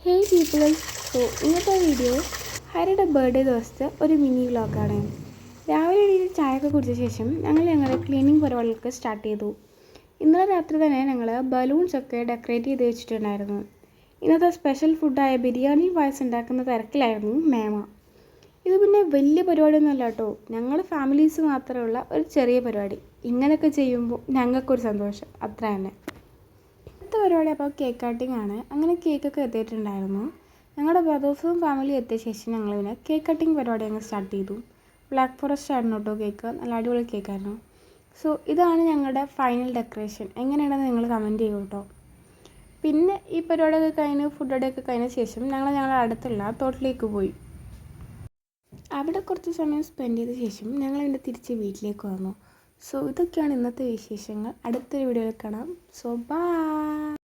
Hey people, so ഇന്നത്തെ video ഹരിയുടെ birthday ദിവസത്തെ ഒരു മിനി വ്ലോഗാണ്. രാവിലെ എണീറ്റ് ചായയൊക്കെ കുടിച്ച ശേഷം ഞങ്ങളുടെ ക്ലീനിങ് പരിപാടികൾക്ക് സ്റ്റാർട്ട് ചെയ്തു. ഇന്നലെ രാത്രി തന്നെ ഞങ്ങൾ ബലൂൺസൊക്കെ ഡെക്കറേറ്റ് ചെയ്ത് വെച്ചിട്ടുണ്ടായിരുന്നു. ഇന്നത്തെ സ്പെഷ്യൽ ഫുഡായ ബിരിയാണി പായസം ഉണ്ടാക്കുന്ന തിരക്കിലായിരുന്നു മേമ. ഇത് പിന്നെ വലിയ പരിപാടിയൊന്നുമല്ല കേട്ടോ, ഞങ്ങൾ ഫാമിലീസ് മാത്രമുള്ള ഒരു ചെറിയ പരിപാടി. ഇങ്ങനെയൊക്കെ ചെയ്യുമ്പോൾ ഞങ്ങൾക്കൊരു സന്തോഷം, അത്ര തന്നെ. അടുത്ത പരിപാടി അപ്പോൾ കേക്ക് കട്ടിംഗ് ആണ്. അങ്ങനെ കേക്കൊക്കെ എത്തിയിട്ടുണ്ടായിരുന്നു. ഞങ്ങളുടെ ബ്രദേഴ്സും ഫാമിലി എത്തിയ ശേഷം ഞങ്ങൾ പിന്നെ കേക്ക് കട്ടിംഗ് പരിപാടി അങ്ങ് സ്റ്റാർട്ട് ചെയ്തു. ബ്ലാക്ക് ഫോറസ്റ്റ് ആയിരുന്നു കേട്ടോ കേക്ക്, നല്ല അടിപൊളി കേക്കായിരുന്നു. സോ ഇതാണ് ഞങ്ങളുടെ ഫൈനൽ ഡെക്കറേഷൻ. എങ്ങനെയാണെന്ന് നിങ്ങൾ കമൻറ്റ് ചെയ്യൂ കേട്ടോ. പിന്നെ ഈ പരിപാടിയൊക്കെ കഴിഞ്ഞ് ഫുഡൊക്കെ കഴിഞ്ഞ ശേഷം ഞങ്ങളുടെ അടുത്തുള്ള തോട്ടിലേക്ക് പോയി. അവിടെ കുറച്ച് സമയം സ്പെൻഡ് ചെയ്ത ശേഷം ഞങ്ങൾ പിന്നെ തിരിച്ച് വീട്ടിലേക്ക് വന്നു. സോ ഇതൊക്കെയാണ് ഇന്നത്തെ വിശേഷങ്ങൾ. അടുത്തൊരു വീഡിയോയിൽ കാണാം. So by.